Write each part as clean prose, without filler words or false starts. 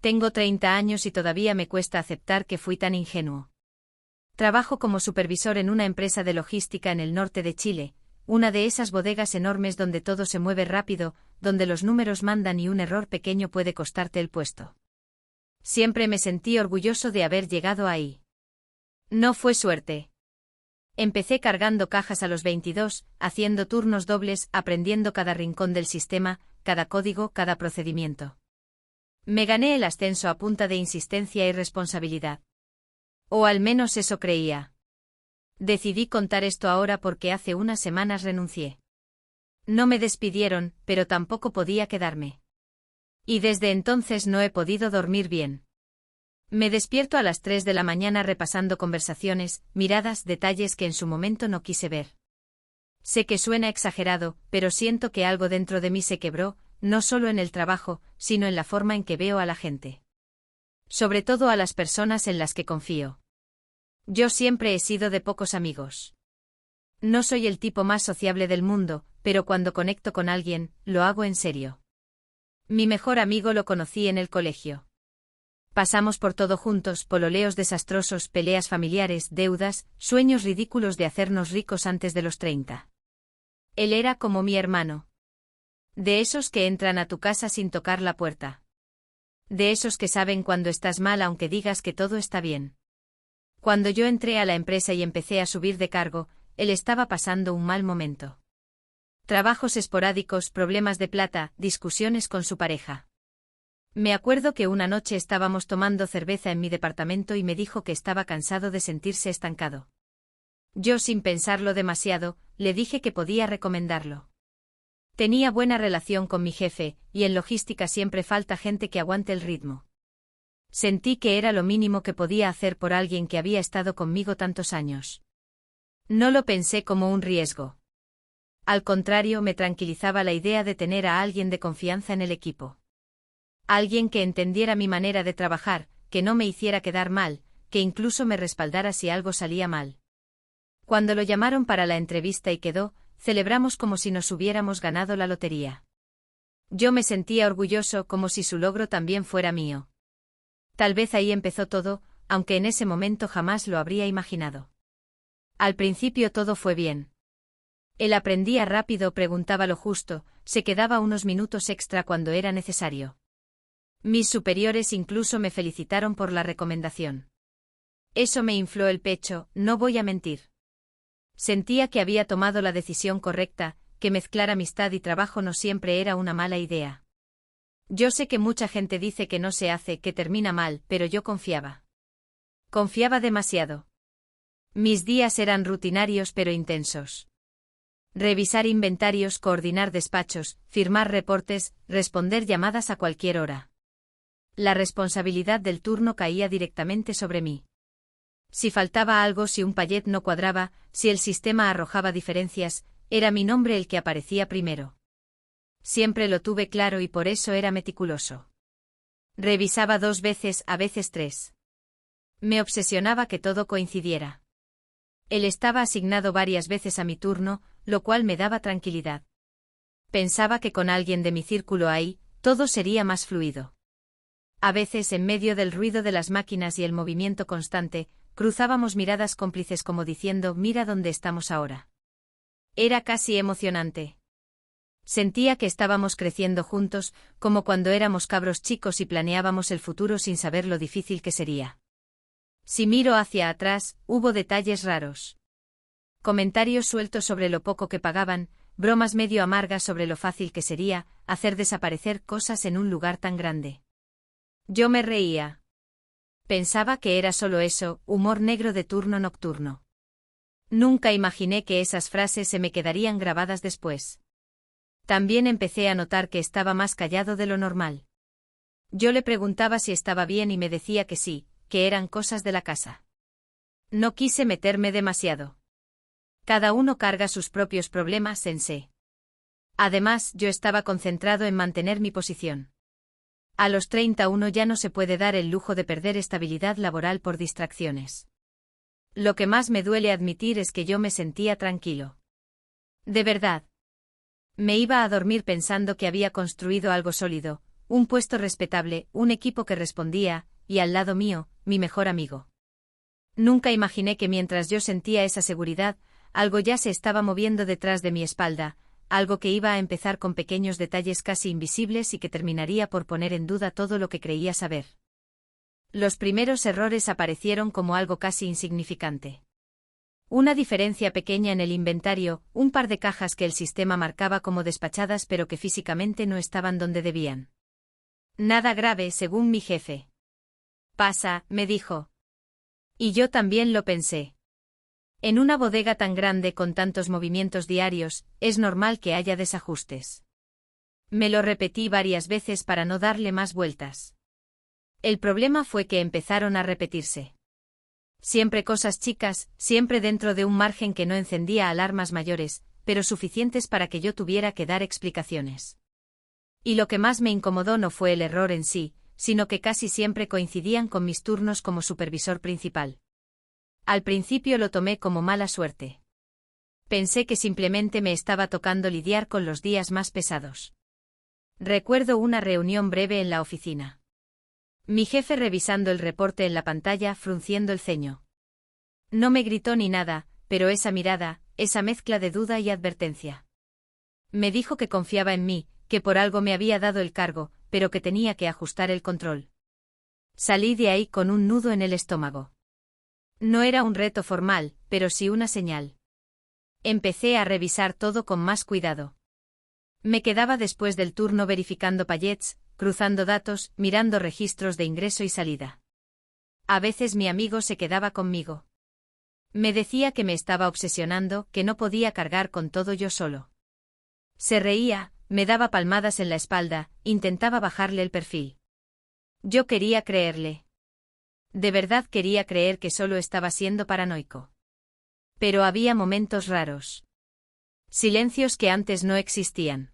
Tengo 30 años y todavía me cuesta aceptar que fui tan ingenuo. Trabajo como supervisor en una empresa de logística en el norte de Chile, una de esas bodegas enormes donde todo se mueve rápido, donde los números mandan y un error pequeño puede costarte el puesto. Siempre me sentí orgulloso de haber llegado ahí. No fue suerte. Empecé cargando cajas a los 22, haciendo turnos dobles, aprendiendo cada rincón del sistema, cada código, cada procedimiento. Me gané el ascenso a punta de insistencia y responsabilidad. O al menos eso creía. Decidí contar esto ahora porque hace unas semanas renuncié. No me despidieron, pero tampoco podía quedarme. Y desde entonces no he podido dormir bien. Me despierto a las 3 de la mañana repasando conversaciones, miradas, detalles que en su momento no quise ver. Sé que suena exagerado, pero siento que algo dentro de mí se quebró, no solo en el trabajo, sino en la forma en que veo a la gente. Sobre todo a las personas en las que confío. Yo siempre he sido de pocos amigos. No soy el tipo más sociable del mundo, pero cuando conecto con alguien, lo hago en serio. Mi mejor amigo lo conocí en el colegio. Pasamos por todo juntos, pololeos desastrosos, peleas familiares, deudas, sueños ridículos de hacernos ricos antes de los 30. Él era como mi hermano. De esos que entran a tu casa sin tocar la puerta. De esos que saben cuando estás mal aunque digas que todo está bien. Cuando yo entré a la empresa y empecé a subir de cargo, él estaba pasando un mal momento. Trabajos esporádicos, problemas de plata, discusiones con su pareja. Me acuerdo que una noche estábamos tomando cerveza en mi departamento y me dijo que estaba cansado de sentirse estancado. Yo, sin pensarlo demasiado, le dije que podía recomendarlo. Tenía buena relación con mi jefe, y en logística siempre falta gente que aguante el ritmo. Sentí que era lo mínimo que podía hacer por alguien que había estado conmigo tantos años. No lo pensé como un riesgo. Al contrario, me tranquilizaba la idea de tener a alguien de confianza en el equipo. Alguien que entendiera mi manera de trabajar, que no me hiciera quedar mal, que incluso me respaldara si algo salía mal. Cuando lo llamaron para la entrevista y quedó, celebramos como si nos hubiéramos ganado la lotería. Yo me sentía orgulloso como si su logro también fuera mío. Tal vez ahí empezó todo, aunque en ese momento jamás lo habría imaginado. Al principio todo fue bien. Él aprendía rápido, preguntaba lo justo, se quedaba unos minutos extra cuando era necesario. Mis superiores incluso me felicitaron por la recomendación. Eso me infló el pecho, no voy a mentir. Sentía que había tomado la decisión correcta, que mezclar amistad y trabajo no siempre era una mala idea. Yo sé que mucha gente dice que no se hace, que termina mal, pero yo confiaba. Confiaba demasiado. Mis días eran rutinarios pero intensos. Revisar inventarios, coordinar despachos, firmar reportes, responder llamadas a cualquier hora. La responsabilidad del turno caía directamente sobre mí. Si faltaba algo, si un payet no cuadraba, si el sistema arrojaba diferencias, era mi nombre el que aparecía primero. Siempre lo tuve claro y por eso era meticuloso. Revisaba 2 veces, a veces 3. Me obsesionaba que todo coincidiera. Él estaba asignado varias veces a mi turno, lo cual me daba tranquilidad. Pensaba que con alguien de mi círculo ahí, todo sería más fluido. A veces, en medio del ruido de las máquinas y el movimiento constante, cruzábamos miradas cómplices como diciendo, mira dónde estamos ahora. Era casi emocionante. Sentía que estábamos creciendo juntos, como cuando éramos cabros chicos y planeábamos el futuro sin saber lo difícil que sería. Si miro hacia atrás, hubo detalles raros. Comentarios sueltos sobre lo poco que pagaban, bromas medio amargas sobre lo fácil que sería hacer desaparecer cosas en un lugar tan grande. Yo me reía. Pensaba que era solo eso, humor negro de turno nocturno. Nunca imaginé que esas frases se me quedarían grabadas después. También empecé a notar que estaba más callado de lo normal. Yo le preguntaba si estaba bien y me decía que sí, que eran cosas de la casa. No quise meterme demasiado. Cada uno carga sus propios problemas, sensé. Además, yo estaba concentrado en mantener mi posición. A los 31 ya no se puede dar el lujo de perder estabilidad laboral por distracciones. Lo que más me duele admitir es que yo me sentía tranquilo. De verdad. Me iba a dormir pensando que había construido algo sólido, un puesto respetable, un equipo que respondía, y al lado mío, mi mejor amigo. Nunca imaginé que mientras yo sentía esa seguridad, algo ya se estaba moviendo detrás de mi espalda, algo que iba a empezar con pequeños detalles casi invisibles y que terminaría por poner en duda todo lo que creía saber. Los primeros errores aparecieron como algo casi insignificante. Una diferencia pequeña en el inventario, un par de cajas que el sistema marcaba como despachadas pero que físicamente no estaban donde debían. Nada grave, según mi jefe. Pasa, me dijo. Y yo también lo pensé. En una bodega tan grande con tantos movimientos diarios, es normal que haya desajustes. Me lo repetí varias veces para no darle más vueltas. El problema fue que empezaron a repetirse. Siempre cosas chicas, siempre dentro de un margen que no encendía alarmas mayores, pero suficientes para que yo tuviera que dar explicaciones. Y lo que más me incomodó no fue el error en sí, sino que casi siempre coincidían con mis turnos como supervisor principal. Al principio lo tomé como mala suerte. Pensé que simplemente me estaba tocando lidiar con los días más pesados. Recuerdo una reunión breve en la oficina. Mi jefe revisando el reporte en la pantalla, frunciendo el ceño. No me gritó ni nada, pero esa mirada, esa mezcla de duda y advertencia. Me dijo que confiaba en mí, que por algo me había dado el cargo, pero que tenía que ajustar el control. Salí de ahí con un nudo en el estómago. No era un reto formal, pero sí una señal. Empecé a revisar todo con más cuidado. Me quedaba después del turno verificando pallets, cruzando datos, mirando registros de ingreso y salida. A veces mi amigo se quedaba conmigo. Me decía que me estaba obsesionando, que no podía cargar con todo yo solo. Se reía, me daba palmadas en la espalda, intentaba bajarle el perfil. Yo quería creerle. De verdad quería creer que solo estaba siendo paranoico. Pero había momentos raros. Silencios que antes no existían.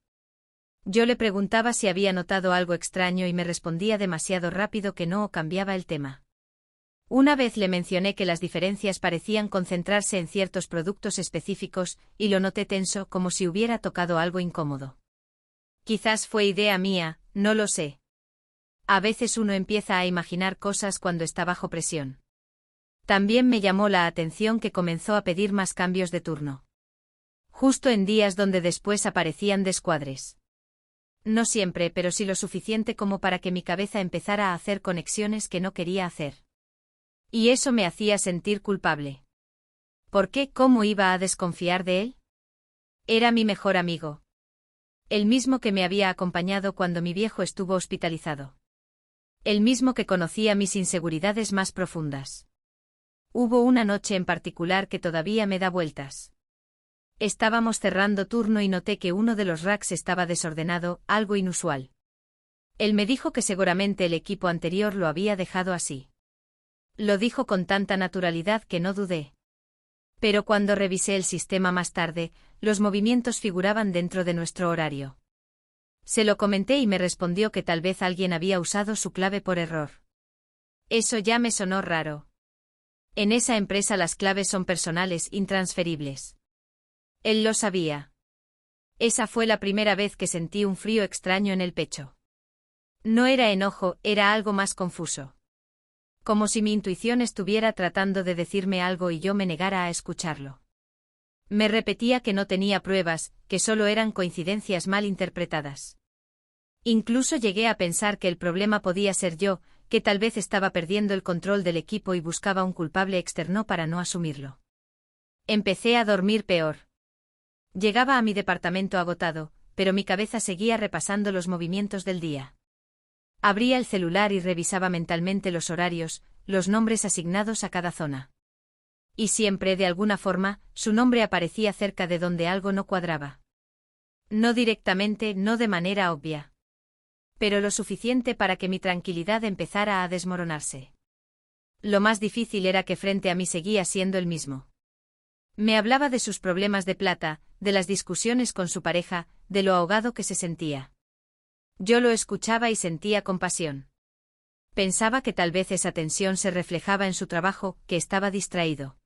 Yo le preguntaba si había notado algo extraño y me respondía demasiado rápido que no o cambiaba el tema. Una vez le mencioné que las diferencias parecían concentrarse en ciertos productos específicos, y lo noté tenso como si hubiera tocado algo incómodo. Quizás fue idea mía, no lo sé. A veces uno empieza a imaginar cosas cuando está bajo presión. También me llamó la atención que comenzó a pedir más cambios de turno. Justo en días donde después aparecían descuadres. No siempre, pero sí lo suficiente como para que mi cabeza empezara a hacer conexiones que no quería hacer. Y eso me hacía sentir culpable. ¿Por qué? ¿Cómo iba a desconfiar de él? Era mi mejor amigo. El mismo que me había acompañado cuando mi viejo estuvo hospitalizado. El mismo que conocía mis inseguridades más profundas. Hubo una noche en particular que todavía me da vueltas. Estábamos cerrando turno y noté que uno de los racks estaba desordenado, algo inusual. Él me dijo que seguramente el equipo anterior lo había dejado así. Lo dijo con tanta naturalidad que no dudé. Pero cuando revisé el sistema más tarde, los movimientos figuraban dentro de nuestro horario. Se lo comenté y me respondió que tal vez alguien había usado su clave por error. Eso ya me sonó raro. En esa empresa las claves son personales, intransferibles. Él lo sabía. Esa fue la primera vez que sentí un frío extraño en el pecho. No era enojo, era algo más confuso. Como si mi intuición estuviera tratando de decirme algo y yo me negara a escucharlo. Me repetía que no tenía pruebas, que solo eran coincidencias mal interpretadas. Incluso llegué a pensar que el problema podía ser yo, que tal vez estaba perdiendo el control del equipo y buscaba un culpable externo para no asumirlo. Empecé a dormir peor. Llegaba a mi departamento agotado, pero mi cabeza seguía repasando los movimientos del día. Abría el celular y revisaba mentalmente los horarios, los nombres asignados a cada zona. Y siempre, de alguna forma, su nombre aparecía cerca de donde algo no cuadraba. No directamente, no de manera obvia. Pero lo suficiente para que mi tranquilidad empezara a desmoronarse. Lo más difícil era que frente a mí seguía siendo el mismo. Me hablaba de sus problemas de plata, de las discusiones con su pareja, de lo ahogado que se sentía. Yo lo escuchaba y sentía compasión. Pensaba que tal vez esa tensión se reflejaba en su trabajo, que estaba distraído.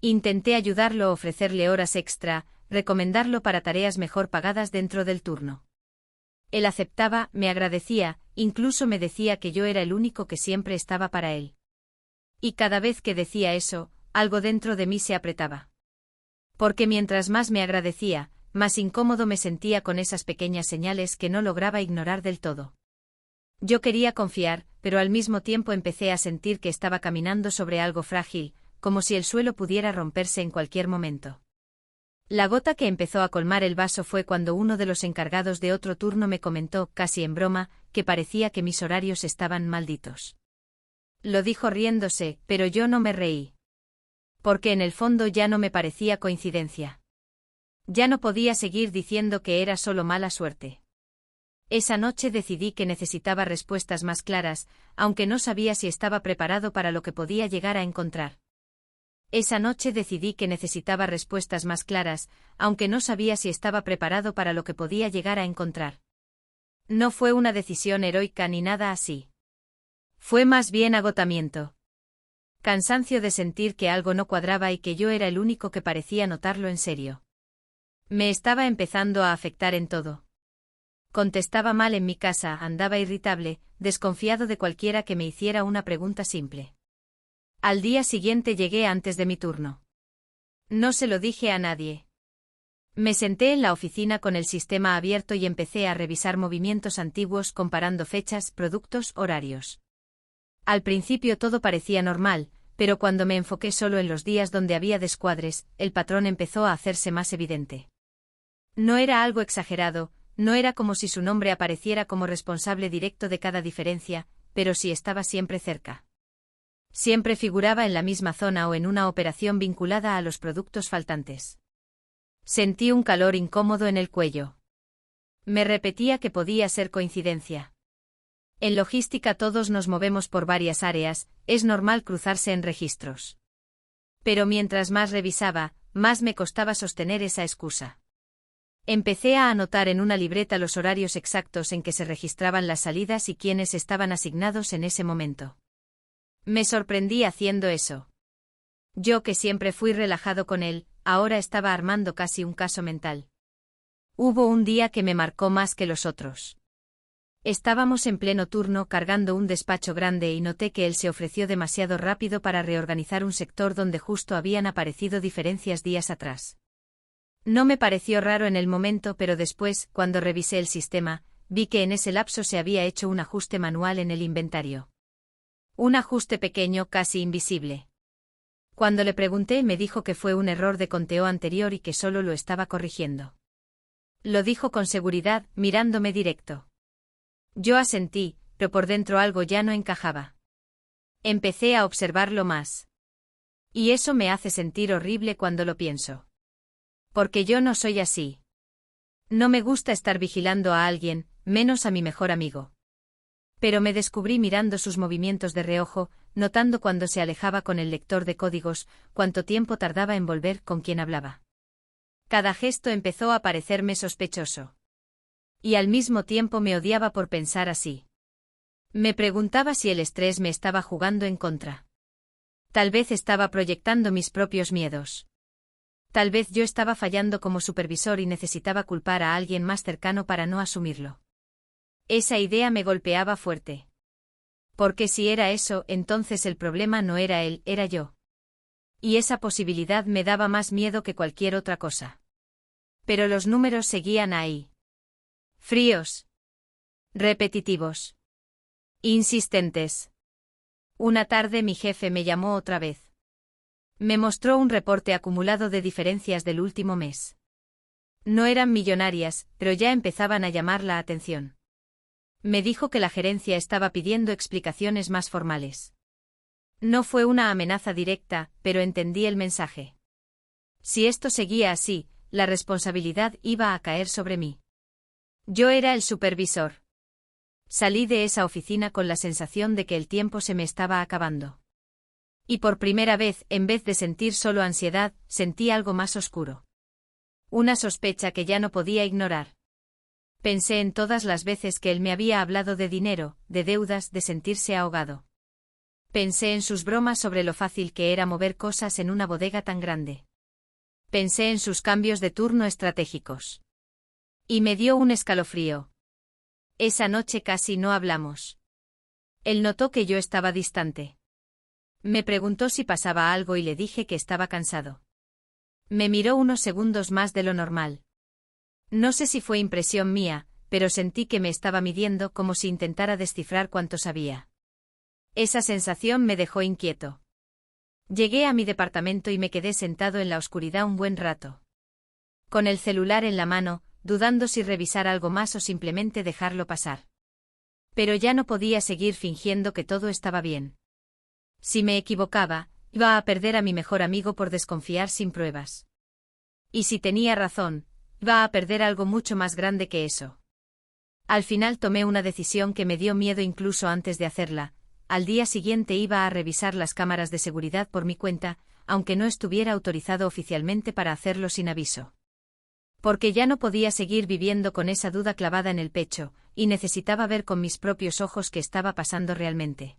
Intenté ayudarlo, ofrecerle horas extra, recomendarlo para tareas mejor pagadas dentro del turno. Él aceptaba, me agradecía, incluso me decía que yo era el único que siempre estaba para él. Y cada vez que decía eso, algo dentro de mí se apretaba. Porque mientras más me agradecía, más incómodo me sentía con esas pequeñas señales que no lograba ignorar del todo. Yo quería confiar, pero al mismo tiempo empecé a sentir que estaba caminando sobre algo frágil, como si el suelo pudiera romperse en cualquier momento. La gota que empezó a colmar el vaso fue cuando uno de los encargados de otro turno me comentó, casi en broma, que parecía que mis horarios estaban malditos. Lo dijo riéndose, pero yo no me reí. Porque en el fondo ya no me parecía coincidencia. Ya no podía seguir diciendo que era solo mala suerte. Esa noche decidí que necesitaba respuestas más claras, aunque no sabía si estaba preparado para lo que podía llegar a encontrar. Esa noche decidí que necesitaba respuestas más claras, aunque no sabía si estaba preparado para lo que podía llegar a encontrar. No fue una decisión heroica ni nada así. Fue más bien agotamiento. Cansancio de sentir que algo no cuadraba y que yo era el único que parecía notarlo en serio. Me estaba empezando a afectar en todo. Contestaba mal en mi casa, andaba irritable, desconfiado de cualquiera que me hiciera una pregunta simple. Al día siguiente llegué antes de mi turno. No se lo dije a nadie. Me senté en la oficina con el sistema abierto y empecé a revisar movimientos antiguos comparando fechas, productos, horarios. Al principio todo parecía normal, pero cuando me enfoqué solo en los días donde había descuadres, el patrón empezó a hacerse más evidente. No era algo exagerado, no era como si su nombre apareciera como responsable directo de cada diferencia, pero sí estaba siempre cerca. Siempre figuraba en la misma zona o en una operación vinculada a los productos faltantes. Sentí un calor incómodo en el cuello. Me repetía que podía ser coincidencia. En logística todos nos movemos por varias áreas, es normal cruzarse en registros. Pero mientras más revisaba, más me costaba sostener esa excusa. Empecé a anotar en una libreta los horarios exactos en que se registraban las salidas y quiénes estaban asignados en ese momento. Me sorprendí haciendo eso. Yo que siempre fui relajado con él, ahora estaba armando casi un caso mental. Hubo un día que me marcó más que los otros. Estábamos en pleno turno cargando un despacho grande y noté que él se ofreció demasiado rápido para reorganizar un sector donde justo habían aparecido diferencias días atrás. No me pareció raro en el momento, pero después, cuando revisé el sistema, vi que en ese lapso se había hecho un ajuste manual en el inventario. Un ajuste pequeño, casi invisible. Cuando le pregunté, me dijo que fue un error de conteo anterior y que solo lo estaba corrigiendo. Lo dijo con seguridad, mirándome directo. Yo asentí, pero por dentro algo ya no encajaba. Empecé a observarlo más. Y eso me hace sentir horrible cuando lo pienso. Porque yo no soy así. No me gusta estar vigilando a alguien, menos a mi mejor amigo. Pero me descubrí mirando sus movimientos de reojo, notando cuando se alejaba con el lector de códigos, cuánto tiempo tardaba en volver con quien hablaba. Cada gesto empezó a parecerme sospechoso. Y al mismo tiempo me odiaba por pensar así. Me preguntaba si el estrés me estaba jugando en contra. Tal vez estaba proyectando mis propios miedos. Tal vez yo estaba fallando como supervisor y necesitaba culpar a alguien más cercano para no asumirlo. Esa idea me golpeaba fuerte. Porque si era eso, entonces el problema no era él, era yo. Y esa posibilidad me daba más miedo que cualquier otra cosa. Pero los números seguían ahí. Fríos. Repetitivos. Insistentes. Una tarde mi jefe me llamó otra vez. Me mostró un reporte acumulado de diferencias del último mes. No eran millonarias, pero ya empezaban a llamar la atención. Me dijo que la gerencia estaba pidiendo explicaciones más formales. No fue una amenaza directa, pero entendí el mensaje. Si esto seguía así, la responsabilidad iba a caer sobre mí. Yo era el supervisor. Salí de esa oficina con la sensación de que el tiempo se me estaba acabando. Y por primera vez, en vez de sentir solo ansiedad, sentí algo más oscuro. Una sospecha que ya no podía ignorar. Pensé en todas las veces que él me había hablado de dinero, de deudas, de sentirse ahogado. Pensé en sus bromas sobre lo fácil que era mover cosas en una bodega tan grande. Pensé en sus cambios de turno estratégicos. Y me dio un escalofrío. Esa noche casi no hablamos. Él notó que yo estaba distante. Me preguntó si pasaba algo y le dije que estaba cansado. Me miró unos segundos más de lo normal. No sé si fue impresión mía, pero sentí que me estaba midiendo como si intentara descifrar cuánto sabía. Esa sensación me dejó inquieto. Llegué a mi departamento y me quedé sentado en la oscuridad un buen rato. Con el celular en la mano, dudando si revisar algo más o simplemente dejarlo pasar. Pero ya no podía seguir fingiendo que todo estaba bien. Si me equivocaba, iba a perder a mi mejor amigo por desconfiar sin pruebas. Y si tenía razón, iba a perder algo mucho más grande que eso. Al final tomé una decisión que me dio miedo incluso antes de hacerla. Al día siguiente iba a revisar las cámaras de seguridad por mi cuenta, aunque no estuviera autorizado oficialmente para hacerlo sin aviso. Porque ya no podía seguir viviendo con esa duda clavada en el pecho, y necesitaba ver con mis propios ojos qué estaba pasando realmente.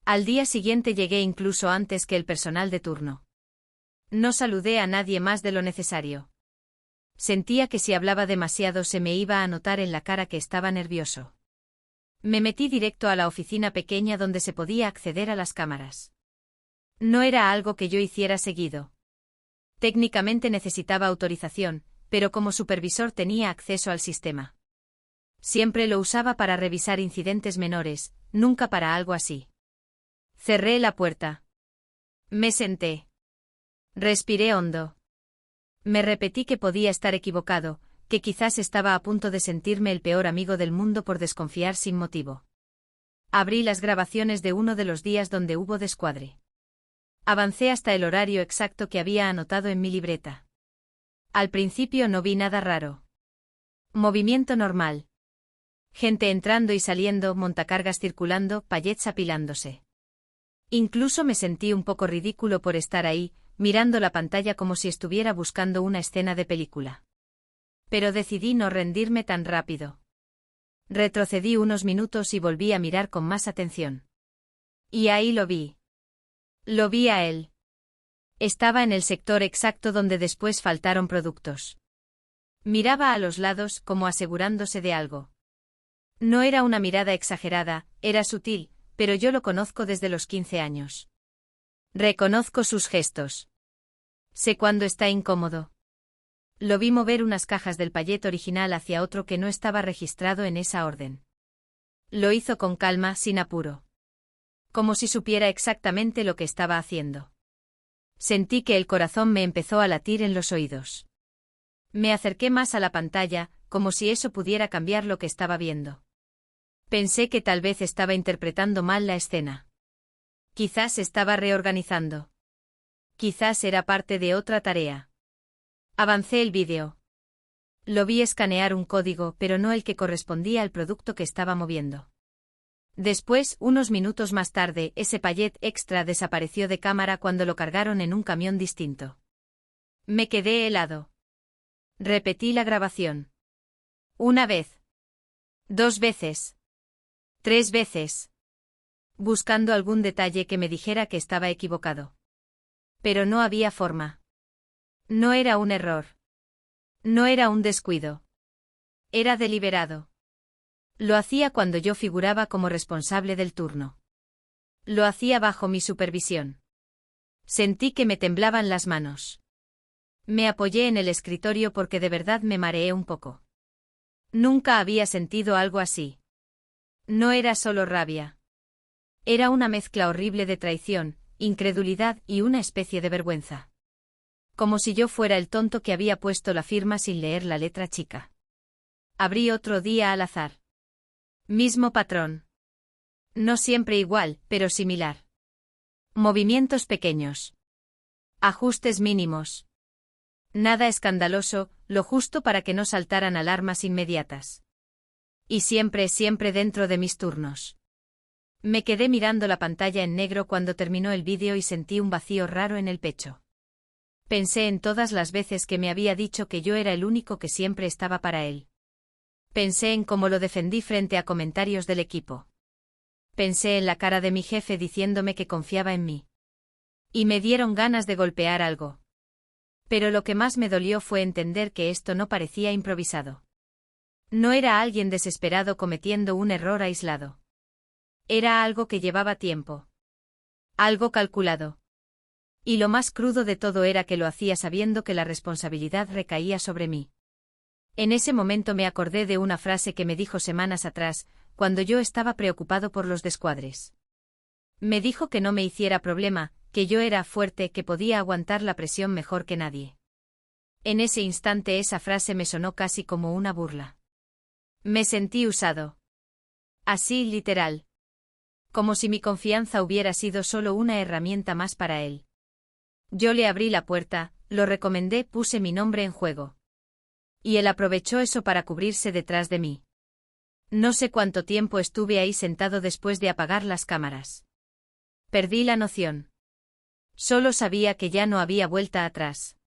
Al día siguiente llegué incluso antes que el personal de turno. No saludé a nadie más de lo necesario. Sentía que si hablaba demasiado se me iba a notar en la cara que estaba nervioso. Me metí directo a la oficina pequeña donde se podía acceder a las cámaras. No era algo que yo hiciera seguido. Técnicamente necesitaba autorización, pero como supervisor tenía acceso al sistema. Siempre lo usaba para revisar incidentes menores, nunca para algo así. Cerré la puerta. Me senté. Respiré hondo. Me repetí que podía estar equivocado, que quizás estaba a punto de sentirme el peor amigo del mundo por desconfiar sin motivo. Abrí las grabaciones de uno de los días donde hubo descuadre. Avancé hasta el horario exacto que había anotado en mi libreta. Al principio no vi nada raro. Movimiento normal. Gente entrando y saliendo, montacargas circulando, pallets apilándose. Incluso me sentí un poco ridículo por estar ahí, mirando la pantalla como si estuviera buscando una escena de película. Pero decidí no rendirme tan rápido. Retrocedí unos minutos y volví a mirar con más atención. Y ahí lo vi. Lo vi a él. Estaba en el sector exacto donde después faltaron productos. Miraba a los lados como asegurándose de algo. No era una mirada exagerada, era sutil, pero yo lo conozco desde los 15 años. Reconozco sus gestos. Sé cuándo está incómodo. Lo vi mover unas cajas del pallet original hacia otro que no estaba registrado en esa orden. Lo hizo con calma, sin apuro. Como si supiera exactamente lo que estaba haciendo. Sentí que el corazón me empezó a latir en los oídos. Me acerqué más a la pantalla, como si eso pudiera cambiar lo que estaba viendo. Pensé que tal vez estaba interpretando mal la escena. Quizás estaba reorganizando. Quizás era parte de otra tarea. Avancé el vídeo. Lo vi escanear un código, pero no el que correspondía al producto que estaba moviendo. Después, unos minutos más tarde, ese pallet extra desapareció de cámara cuando lo cargaron en un camión distinto. Me quedé helado. Repetí la grabación. Una vez. 2 veces. 3 veces. Buscando algún detalle que me dijera que estaba equivocado. Pero no había forma. No era un error. No era un descuido. Era deliberado. Lo hacía cuando yo figuraba como responsable del turno. Lo hacía bajo mi supervisión. Sentí que me temblaban las manos. Me apoyé en el escritorio porque de verdad me mareé un poco. Nunca había sentido algo así. No era solo rabia. Era una mezcla horrible de traición, incredulidad y una especie de vergüenza. Como si yo fuera el tonto que había puesto la firma sin leer la letra chica. Abrí otro día al azar. Mismo patrón. No siempre igual, pero similar. Movimientos pequeños. Ajustes mínimos. Nada escandaloso, lo justo para que no saltaran alarmas inmediatas. Y siempre dentro de mis turnos. Me quedé mirando la pantalla en negro cuando terminó el vídeo y sentí un vacío raro en el pecho. Pensé en todas las veces que me había dicho que yo era el único que siempre estaba para él. Pensé en cómo lo defendí frente a comentarios del equipo. Pensé en la cara de mi jefe diciéndome que confiaba en mí. Y me dieron ganas de golpear algo. Pero lo que más me dolió fue entender que esto no parecía improvisado. No era alguien desesperado cometiendo un error aislado. Era algo que llevaba tiempo. Algo calculado. Y lo más crudo de todo era que lo hacía sabiendo que la responsabilidad recaía sobre mí. En ese momento me acordé de una frase que me dijo semanas atrás, cuando yo estaba preocupado por los descuadres. Me dijo que no me hiciera problema, que yo era fuerte, que podía aguantar la presión mejor que nadie. En ese instante esa frase me sonó casi como una burla. Me sentí usado. Así, literal. Como si mi confianza hubiera sido solo una herramienta más para él. Yo le abrí la puerta, lo recomendé, puse mi nombre en juego. Y él aprovechó eso para cubrirse detrás de mí. No sé cuánto tiempo estuve ahí sentado después de apagar las cámaras. Perdí la noción. Solo sabía que ya no había vuelta atrás.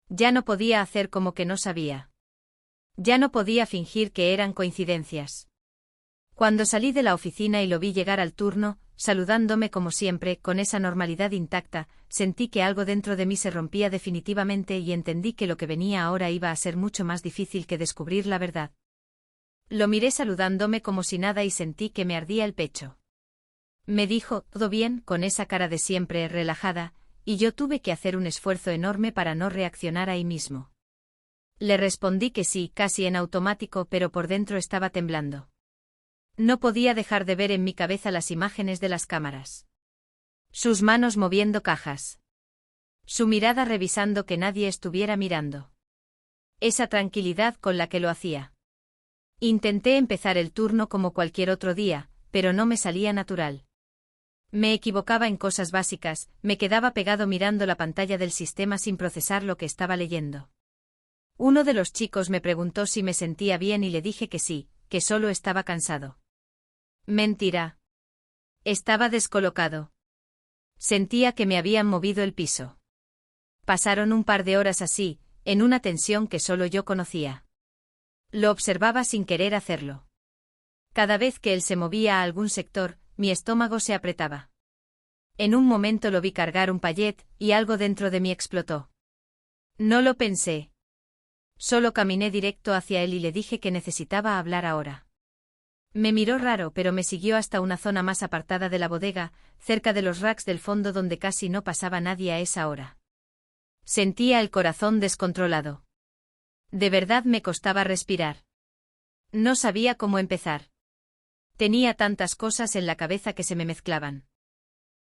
Ya no podía hacer como que no sabía. Ya no podía fingir que eran coincidencias. Cuando salí de la oficina y lo vi llegar al turno, saludándome como siempre, con esa normalidad intacta, sentí que algo dentro de mí se rompía definitivamente y entendí que lo que venía ahora iba a ser mucho más difícil que descubrir la verdad. Lo miré saludándome como si nada y sentí que me ardía el pecho. Me dijo, ¿todo bien?, con esa cara de siempre relajada, y yo tuve que hacer un esfuerzo enorme para no reaccionar ahí mismo. Le respondí que sí, casi en automático, pero por dentro estaba temblando. No podía dejar de ver en mi cabeza las imágenes de las cámaras. Sus manos moviendo cajas. Su mirada revisando que nadie estuviera mirando. Esa tranquilidad con la que lo hacía. Intenté empezar el turno como cualquier otro día, pero no me salía natural. Me equivocaba en cosas básicas, me quedaba pegado mirando la pantalla del sistema sin procesar lo que estaba leyendo. Uno de los chicos me preguntó si me sentía bien y le dije que sí, que solo estaba cansado. Mentira. Estaba descolocado. Sentía que me habían movido el piso. Pasaron un par de horas así, en una tensión que solo yo conocía. Lo observaba sin querer hacerlo. Cada vez que él se movía a algún sector, mi estómago se apretaba. En un momento lo vi cargar un pallet, y algo dentro de mí explotó. No lo pensé. Solo caminé directo hacia él y le dije que necesitaba hablar ahora. Me miró raro, pero me siguió hasta una zona más apartada de la bodega, cerca de los racks del fondo donde casi no pasaba nadie a esa hora. Sentía el corazón descontrolado. De verdad me costaba respirar. No sabía cómo empezar. Tenía tantas cosas en la cabeza que se me mezclaban.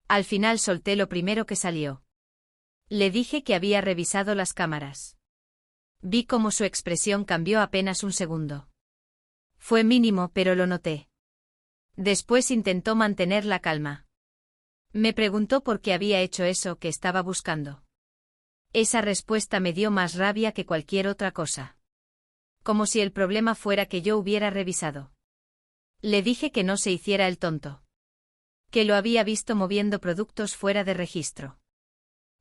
Al final solté lo primero que salió. Le dije que había revisado las cámaras. Vi cómo su expresión cambió apenas un segundo. Fue mínimo, pero lo noté. Después intentó mantener la calma. Me preguntó por qué había hecho eso que estaba buscando. Esa respuesta me dio más rabia que cualquier otra cosa. Como si el problema fuera que yo hubiera revisado. Le dije que no se hiciera el tonto. Que lo había visto moviendo productos fuera de registro.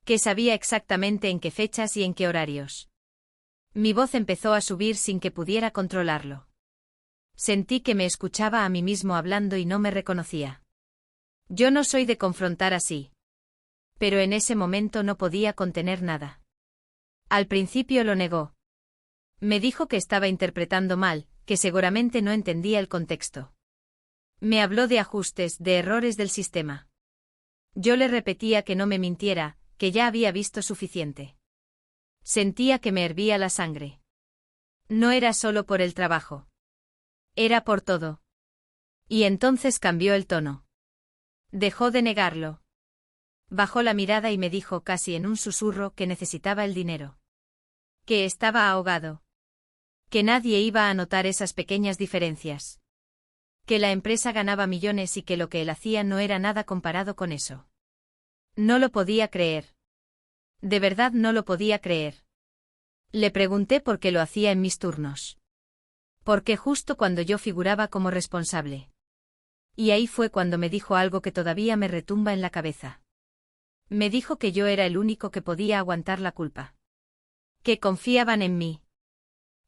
Que sabía exactamente en qué fechas y en qué horarios. Mi voz empezó a subir sin que pudiera controlarlo. Sentí que me escuchaba a mí mismo hablando y no me reconocía. Yo no soy de confrontar así. Pero en ese momento no podía contener nada. Al principio lo negó. Me dijo que estaba interpretando mal, que seguramente no entendía el contexto. Me habló de ajustes, de errores del sistema. Yo le repetía que no me mintiera, que ya había visto suficiente. Sentía que me hervía la sangre. No era solo por el trabajo. Era por todo. Y entonces cambió el tono. Dejó de negarlo. Bajó la mirada y me dijo casi en un susurro que necesitaba el dinero. Que estaba ahogado. Que nadie iba a notar esas pequeñas diferencias. Que la empresa ganaba millones y que lo que él hacía no era nada comparado con eso. No lo podía creer. De verdad no lo podía creer. Le pregunté por qué lo hacía en mis turnos. Porque justo cuando yo figuraba como responsable. Y ahí fue cuando me dijo algo que todavía me retumba en la cabeza. Me dijo que yo era el único que podía aguantar la culpa. Que confiaban en mí.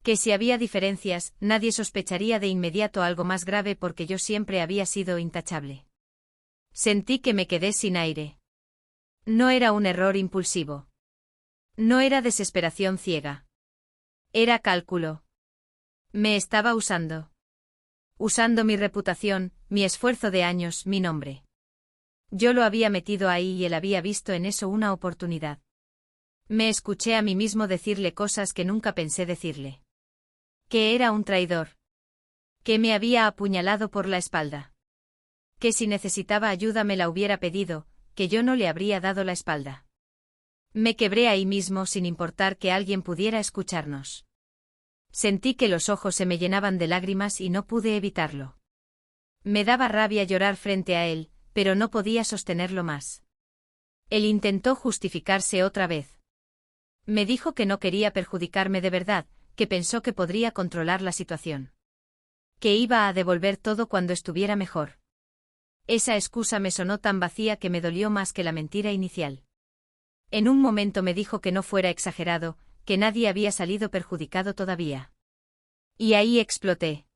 Que si había diferencias, nadie sospecharía de inmediato algo más grave porque yo siempre había sido intachable. Sentí que me quedé sin aire. No era un error impulsivo. No era desesperación ciega. Era cálculo. Me estaba usando. Usando mi reputación, mi esfuerzo de años, mi nombre. Yo lo había metido ahí y él había visto en eso una oportunidad. Me escuché a mí mismo decirle cosas que nunca pensé decirle. Que era un traidor. Que me había apuñalado por la espalda. Que si necesitaba ayuda me la hubiera pedido, que yo no le habría dado la espalda. Me quebré ahí mismo sin importar que alguien pudiera escucharnos. Sentí que los ojos se me llenaban de lágrimas y no pude evitarlo. Me daba rabia llorar frente a él, pero no podía sostenerlo más. Él intentó justificarse otra vez. Me dijo que no quería perjudicarme de verdad, que pensó que podría controlar la situación. Que iba a devolver todo cuando estuviera mejor. Esa excusa me sonó tan vacía que me dolió más que la mentira inicial. En un momento me dijo que no fuera exagerado, que nadie había salido perjudicado todavía. Y ahí exploté.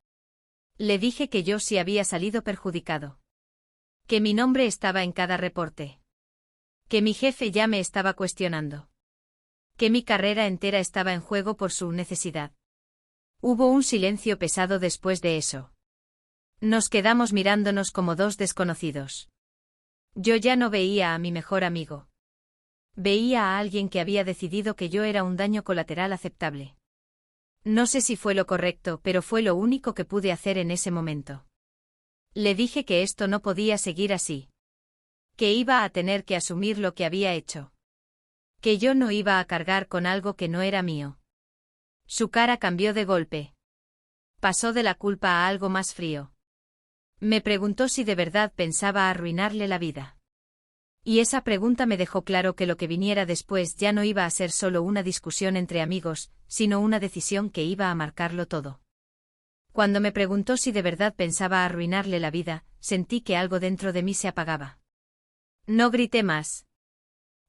Le dije que yo sí había salido perjudicado. Que mi nombre estaba en cada reporte. Que mi jefe ya me estaba cuestionando. Que mi carrera entera estaba en juego por su necesidad. Hubo un silencio pesado después de eso. Nos quedamos mirándonos como dos desconocidos. Yo ya no veía a mi mejor amigo. Veía a alguien que había decidido que yo era un daño colateral aceptable. No sé si fue lo correcto, pero fue lo único que pude hacer en ese momento. Le dije que esto no podía seguir así. Que iba a tener que asumir lo que había hecho. Que yo no iba a cargar con algo que no era mío. Su cara cambió de golpe. Pasó de la culpa a algo más frío. Me preguntó si de verdad pensaba arruinarle la vida. Y esa pregunta me dejó claro que lo que viniera después ya no iba a ser solo una discusión entre amigos, sino una decisión que iba a marcarlo todo. Cuando me preguntó si de verdad pensaba arruinarle la vida, sentí que algo dentro de mí se apagaba. No grité más.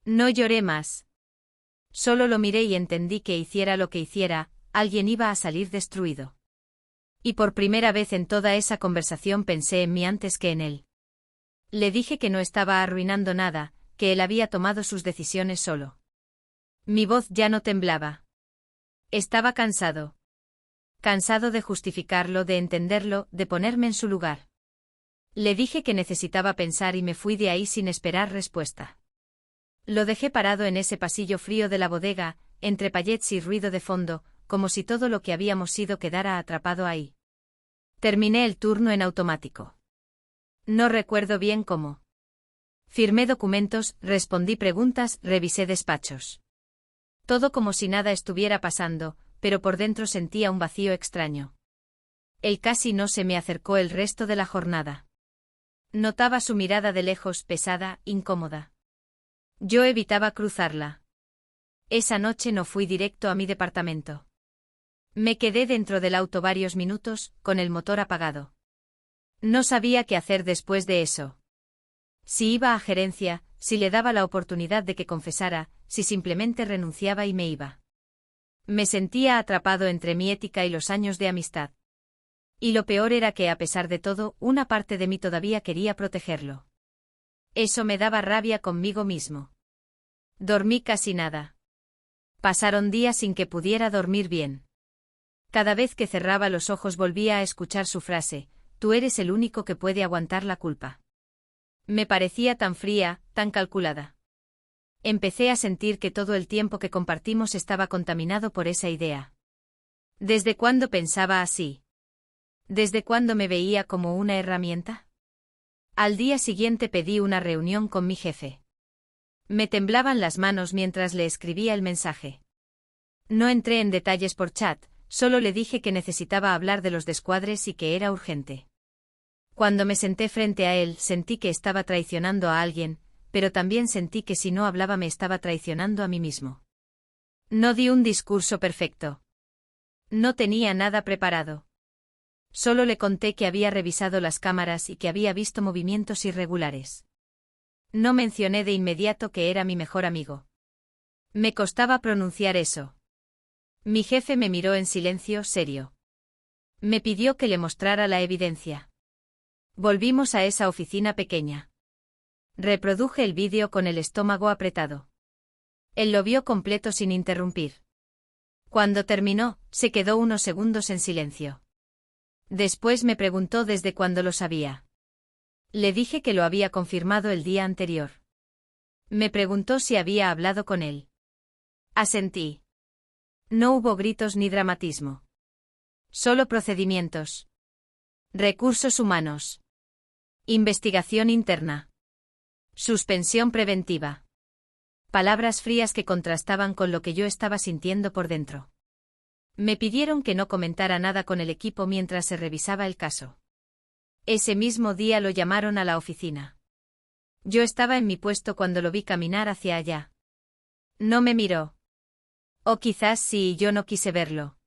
No lloré más. Solo lo miré y entendí que hiciera lo que hiciera, alguien iba a salir destruido. Y por primera vez en toda esa conversación pensé en mí antes que en él. Le dije que no estaba arruinando nada, que él había tomado sus decisiones solo. Mi voz ya no temblaba. Estaba cansado. Cansado de justificarlo, de entenderlo, de ponerme en su lugar. Le dije que necesitaba pensar y me fui de ahí sin esperar respuesta. Lo dejé parado en ese pasillo frío de la bodega, entre paillets y ruido de fondo, como si todo lo que habíamos sido quedara atrapado ahí. Terminé el turno en automático. No recuerdo bien cómo. Firmé documentos, respondí preguntas, revisé despachos. Todo como si nada estuviera pasando, pero por dentro sentía un vacío extraño. Él casi no se me acercó el resto de la jornada. Notaba su mirada de lejos, pesada, incómoda. Yo evitaba cruzarla. Esa noche no fui directo a mi departamento. Me quedé dentro del auto varios minutos, con el motor apagado. No sabía qué hacer después de eso. Si iba a gerencia, si le daba la oportunidad de que confesara, si simplemente renunciaba y me iba. Me sentía atrapado entre mi ética y los años de amistad. Y lo peor era que, a pesar de todo, una parte de mí todavía quería protegerlo. Eso me daba rabia conmigo mismo. Dormí casi nada. Pasaron días sin que pudiera dormir bien. Cada vez que cerraba los ojos volvía a escuchar su frase: tú eres el único que puede aguantar la culpa. Me parecía tan fría, tan calculada. Empecé a sentir que todo el tiempo que compartimos estaba contaminado por esa idea. ¿Desde cuándo pensaba así? ¿Desde cuándo me veía como una herramienta? Al día siguiente pedí una reunión con mi jefe. Me temblaban las manos mientras le escribía el mensaje. No entré en detalles por chat, solo le dije que necesitaba hablar de los descuadres y que era urgente. Cuando me senté frente a él sentí que estaba traicionando a alguien, pero también sentí que si no hablaba me estaba traicionando a mí mismo. No di un discurso perfecto. No tenía nada preparado. Solo le conté que había revisado las cámaras y que había visto movimientos irregulares. No mencioné de inmediato que era mi mejor amigo. Me costaba pronunciar eso. Mi jefe me miró en silencio, serio. Me pidió que le mostrara la evidencia. Volvimos a esa oficina pequeña. Reproduje el vídeo con el estómago apretado. Él lo vio completo sin interrumpir. Cuando terminó, se quedó unos segundos en silencio. Después me preguntó desde cuándo lo sabía. Le dije que lo había confirmado el día anterior. Me preguntó si había hablado con él. Asentí. No hubo gritos ni dramatismo. Solo procedimientos. Recursos humanos. Investigación interna. Suspensión preventiva. Palabras frías que contrastaban con lo que yo estaba sintiendo por dentro. Me pidieron que no comentara nada con el equipo mientras se revisaba el caso. Ese mismo día lo llamaron a la oficina. Yo estaba en mi puesto cuando lo vi caminar hacia allá. No me miró. O quizás sí y yo no quise verlo.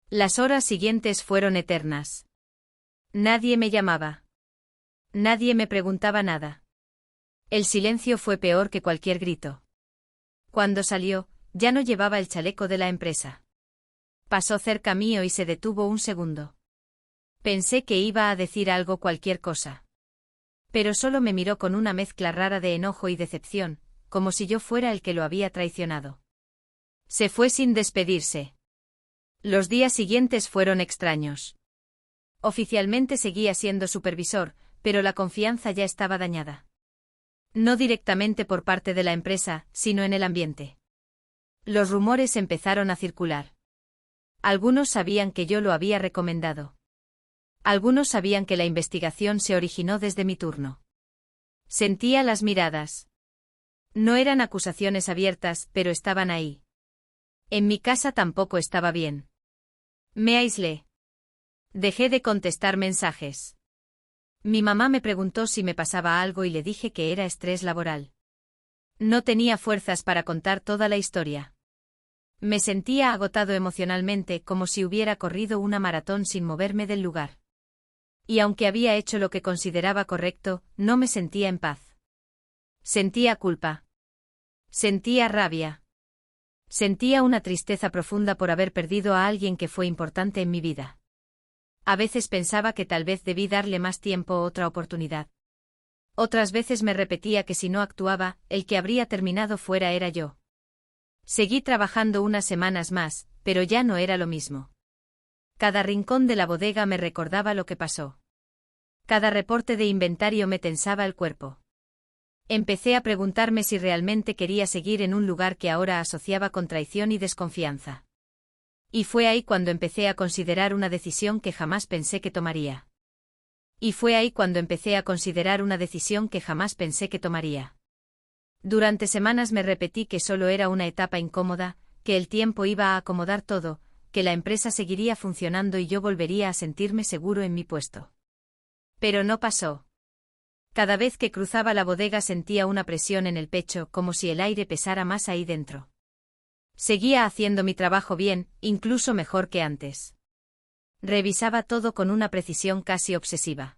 Las horas siguientes fueron eternas. Nadie me llamaba. Nadie me preguntaba nada. El silencio fue peor que cualquier grito. Cuando salió, ya no llevaba el chaleco de la empresa. Pasó cerca mío y se detuvo un segundo. Pensé que iba a decir algo, cualquier cosa. Pero solo me miró con una mezcla rara de enojo y decepción, como si yo fuera el que lo había traicionado. Se fue sin despedirse. Los días siguientes fueron extraños. Oficialmente seguía siendo supervisor, pero la confianza ya estaba dañada. No directamente por parte de la empresa, sino en el ambiente. Los rumores empezaron a circular. Algunos sabían que yo lo había recomendado. Algunos sabían que la investigación se originó desde mi turno. Sentía las miradas. No eran acusaciones abiertas, pero estaban ahí. En mi casa tampoco estaba bien. Me aislé. Dejé de contestar mensajes. Mi mamá me preguntó si me pasaba algo y le dije que era estrés laboral. No tenía fuerzas para contar toda la historia. Me sentía agotado emocionalmente, como si hubiera corrido una maratón sin moverme del lugar. Y aunque había hecho lo que consideraba correcto, no me sentía en paz. Sentía culpa. Sentía rabia. Sentía una tristeza profunda por haber perdido a alguien que fue importante en mi vida. A veces pensaba que tal vez debí darle más tiempo o otra oportunidad. Otras veces me repetía que si no actuaba, el que habría terminado fuera era yo. Seguí trabajando unas semanas más, pero ya no era lo mismo. Cada rincón de la bodega me recordaba lo que pasó. Cada reporte de inventario me tensaba el cuerpo. Empecé a preguntarme si realmente quería seguir en un lugar que ahora asociaba con traición y desconfianza. Y fue ahí cuando empecé a considerar una decisión que jamás pensé que tomaría. Durante semanas me repetí que solo era una etapa incómoda, que el tiempo iba a acomodar todo, que la empresa seguiría funcionando y yo volvería a sentirme seguro en mi puesto. Pero no pasó. Cada vez que cruzaba la bodega sentía una presión en el pecho, como si el aire pesara más ahí dentro. Seguía haciendo mi trabajo bien, incluso mejor que antes. Revisaba todo con una precisión casi obsesiva.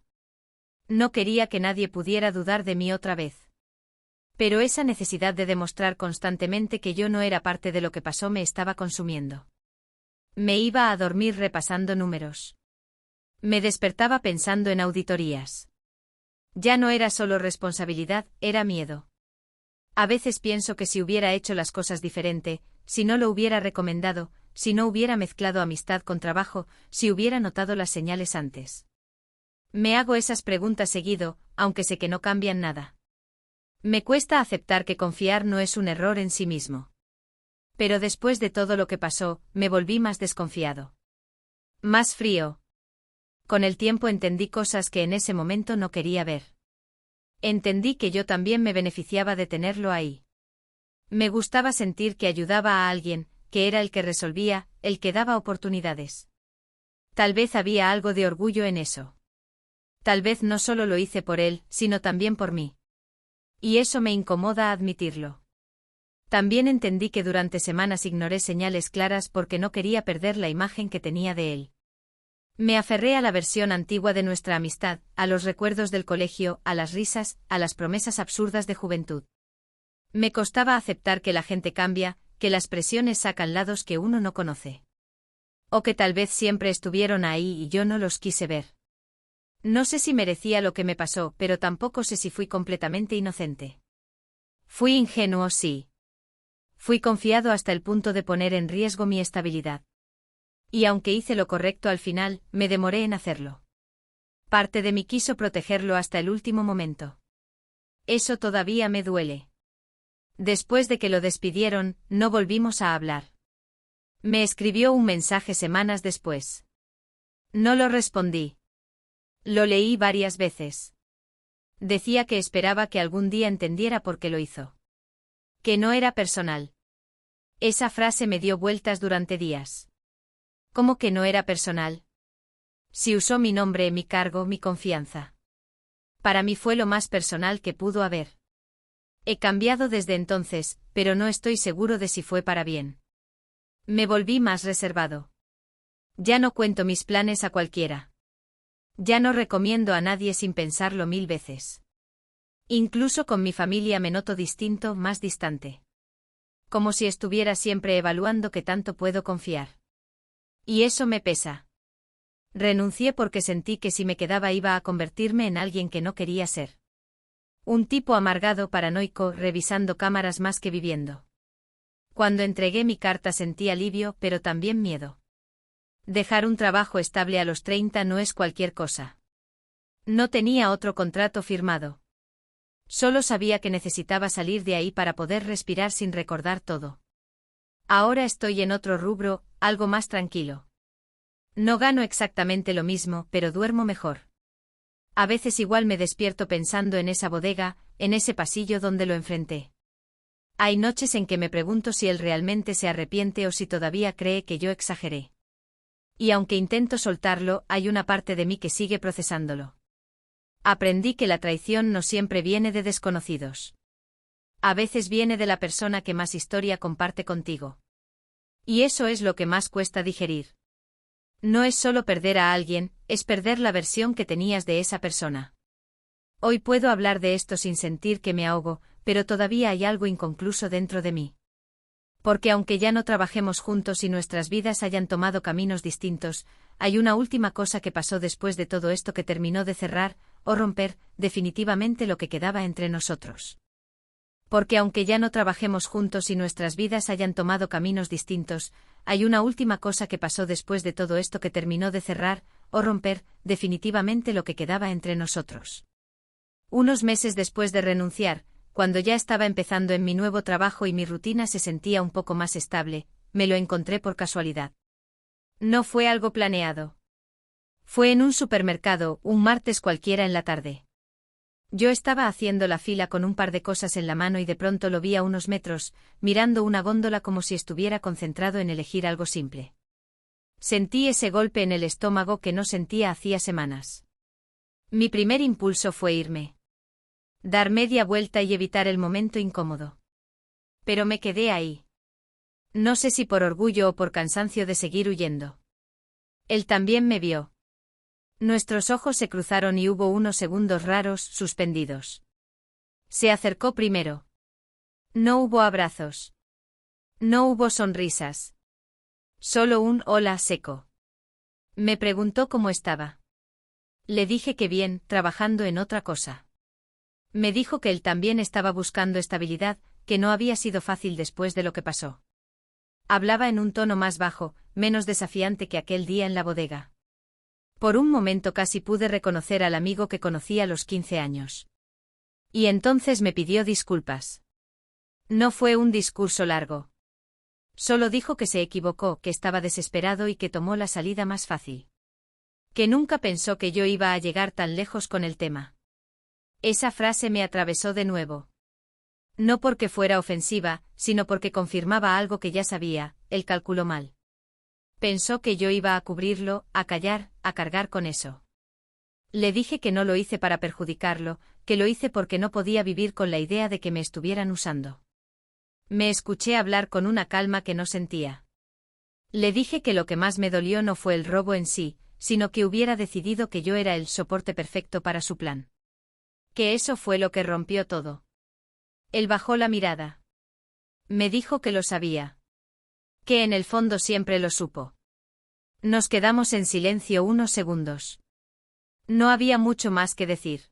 No quería que nadie pudiera dudar de mí otra vez. Pero esa necesidad de demostrar constantemente que yo no era parte de lo que pasó me estaba consumiendo. Me iba a dormir repasando números. Me despertaba pensando en auditorías. Ya no era solo responsabilidad, era miedo. A veces pienso que si hubiera hecho las cosas diferente, si no lo hubiera recomendado, si no hubiera mezclado amistad con trabajo, si hubiera notado las señales antes. Me hago esas preguntas seguido, aunque sé que no cambian nada. Me cuesta aceptar que confiar no es un error en sí mismo. Pero después de todo lo que pasó, me volví más desconfiado. Más frío. Con el tiempo entendí cosas que en ese momento no quería ver. Entendí que yo también me beneficiaba de tenerlo ahí. Me gustaba sentir que ayudaba a alguien, que era el que resolvía, el que daba oportunidades. Tal vez había algo de orgullo en eso. Tal vez no solo lo hice por él, sino también por mí. Y eso me incomoda admitirlo. También entendí que durante semanas ignoré señales claras porque no quería perder la imagen que tenía de él. Me aferré a la versión antigua de nuestra amistad, a los recuerdos del colegio, a las risas, a las promesas absurdas de juventud. Me costaba aceptar que la gente cambia, que las presiones sacan lados que uno no conoce. O que tal vez siempre estuvieron ahí y yo no los quise ver. No sé si merecía lo que me pasó, pero tampoco sé si fui completamente inocente. Fui ingenuo, sí. Fui confiado hasta el punto de poner en riesgo mi estabilidad. Y aunque hice lo correcto al final, me demoré en hacerlo. Parte de mí quiso protegerlo hasta el último momento. Eso todavía me duele. Después de que lo despidieron, no volvimos a hablar. Me escribió un mensaje semanas después. No lo respondí. Lo leí varias veces. Decía que esperaba que algún día entendiera por qué lo hizo. Que no era personal. Esa frase me dio vueltas durante días. ¿Cómo que no era personal? Si usó mi nombre, mi cargo, mi confianza. Para mí fue lo más personal que pudo haber. He cambiado desde entonces, pero no estoy seguro de si fue para bien. Me volví más reservado. Ya no cuento mis planes a cualquiera. Ya no recomiendo a nadie sin pensarlo 1000 veces. Incluso con mi familia me noto distinto, más distante. Como si estuviera siempre evaluando qué tanto puedo confiar. Y eso me pesa. Renuncié porque sentí que si me quedaba iba a convertirme en alguien que no quería ser. Un tipo amargado, paranoico, revisando cámaras más que viviendo. Cuando entregué mi carta sentí alivio, pero también miedo. Dejar un trabajo estable a los 30 no es cualquier cosa. No tenía otro contrato firmado. Solo sabía que necesitaba salir de ahí para poder respirar sin recordar todo. Ahora estoy en otro rubro, algo más tranquilo. No gano exactamente lo mismo, pero duermo mejor. A veces igual me despierto pensando en esa bodega, en ese pasillo donde lo enfrenté. Hay noches en que me pregunto si él realmente se arrepiente o si todavía cree que yo exageré. Y aunque intento soltarlo, hay una parte de mí que sigue procesándolo. Aprendí que la traición no siempre viene de desconocidos. A veces viene de la persona que más historia comparte contigo. Y eso es lo que más cuesta digerir. No es solo perder a alguien, es perder la versión que tenías de esa persona. Hoy puedo hablar de esto sin sentir que me ahogo, pero todavía hay algo inconcluso dentro de mí. Porque aunque ya no trabajemos juntos y nuestras vidas hayan tomado caminos distintos, hay una última cosa que pasó después de todo esto que terminó de cerrar, o romper, definitivamente lo que quedaba entre nosotros. Porque aunque ya no trabajemos juntos y nuestras vidas hayan tomado caminos distintos, hay una última cosa que pasó después de todo esto que terminó de cerrar, o romper, definitivamente lo que quedaba entre nosotros. Unos meses después de renunciar, cuando ya estaba empezando en mi nuevo trabajo y mi rutina se sentía un poco más estable, me lo encontré por casualidad. No fue algo planeado. Fue en un supermercado, un martes cualquiera en la tarde. Yo estaba haciendo la fila con un par de cosas en la mano y de pronto lo vi a unos metros, mirando una góndola como si estuviera concentrado en elegir algo simple. Sentí ese golpe en el estómago que no sentía hacía semanas. Mi primer impulso fue irme. Dar media vuelta y evitar el momento incómodo. Pero me quedé ahí. No sé si por orgullo o por cansancio de seguir huyendo. Él también me vio. Nuestros ojos se cruzaron y hubo unos segundos raros, suspendidos. Se acercó primero. No hubo abrazos. No hubo sonrisas. Solo un hola seco. Me preguntó cómo estaba. Le dije que bien, trabajando en otra cosa. Me dijo que él también estaba buscando estabilidad, que no había sido fácil después de lo que pasó. Hablaba en un tono más bajo, menos desafiante que aquel día en la bodega. Por un momento casi pude reconocer al amigo que conocí a los 15 años. Y entonces me pidió disculpas. No fue un discurso largo. Solo dijo que se equivocó, que estaba desesperado y que tomó la salida más fácil. Que nunca pensó que yo iba a llegar tan lejos con el tema. Esa frase me atravesó de nuevo. No porque fuera ofensiva, sino porque confirmaba algo que ya sabía, él calculó mal. Pensó que yo iba a cubrirlo, a callar, a cargar con eso. Le dije que no lo hice para perjudicarlo, que lo hice porque no podía vivir con la idea de que me estuvieran usando. Me escuché hablar con una calma que no sentía. Le dije que lo que más me dolió no fue el robo en sí, sino que hubiera decidido que yo era el soporte perfecto para su plan. Que eso fue lo que rompió todo. Él bajó la mirada. Me dijo que lo sabía. Que en el fondo siempre lo supo. Nos quedamos en silencio unos segundos. No había mucho más que decir.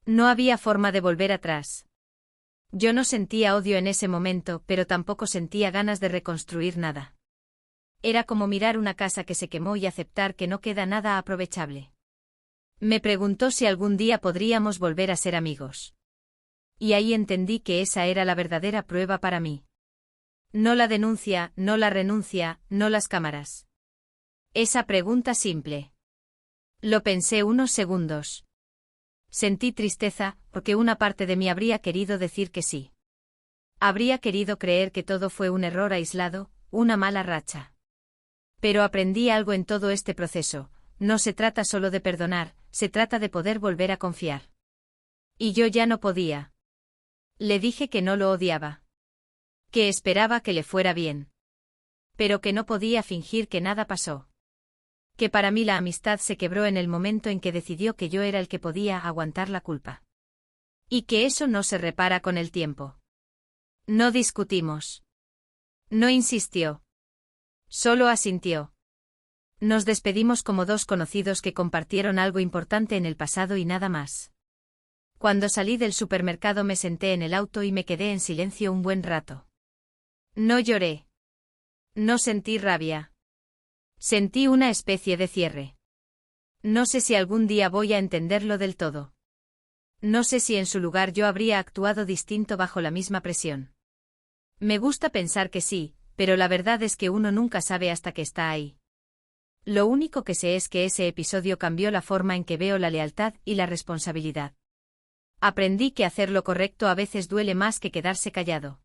No había forma de volver atrás. Yo no sentía odio en ese momento, pero tampoco sentía ganas de reconstruir nada. Era como mirar una casa que se quemó y aceptar que no queda nada aprovechable. Me preguntó si algún día podríamos volver a ser amigos. Y ahí entendí que esa era la verdadera prueba para mí. No la denuncia, no la renuncia, no las cámaras. Esa pregunta simple. Lo pensé unos segundos. Sentí tristeza, porque una parte de mí habría querido decir que sí. Habría querido creer que todo fue un error aislado, una mala racha. Pero aprendí algo en todo este proceso: no se trata solo de perdonar, se trata de poder volver a confiar. Y yo ya no podía. Le dije que no lo odiaba. Que esperaba que le fuera bien. Pero que no podía fingir que nada pasó. Que para mí la amistad se quebró en el momento en que decidió que yo era el que podía aguantar la culpa. Y que eso no se repara con el tiempo. No discutimos. No insistió. Solo asintió. Nos despedimos como dos conocidos que compartieron algo importante en el pasado y nada más. Cuando salí del supermercado me senté en el auto y me quedé en silencio un buen rato. No lloré. No sentí rabia. Sentí una especie de cierre. No sé si algún día voy a entenderlo del todo. No sé si en su lugar yo habría actuado distinto bajo la misma presión. Me gusta pensar que sí, pero la verdad es que uno nunca sabe hasta que está ahí. Lo único que sé es que ese episodio cambió la forma en que veo la lealtad y la responsabilidad. Aprendí que hacer lo correcto a veces duele más que quedarse callado.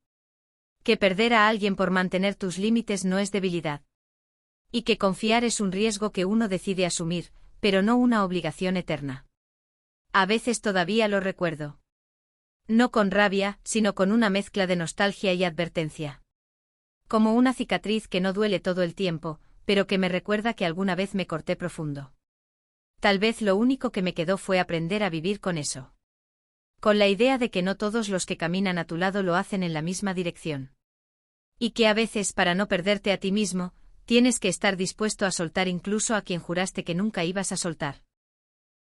Que perder a alguien por mantener tus límites no es debilidad. Y que confiar es un riesgo que uno decide asumir, pero no una obligación eterna. A veces todavía lo recuerdo. No con rabia, sino con una mezcla de nostalgia y advertencia. Como una cicatriz que no duele todo el tiempo, pero que me recuerda que alguna vez me corté profundo. Tal vez lo único que me quedó fue aprender a vivir con eso. Con la idea de que no todos los que caminan a tu lado lo hacen en la misma dirección. Y que a veces, para no perderte a ti mismo, tienes que estar dispuesto a soltar incluso a quien juraste que nunca ibas a soltar.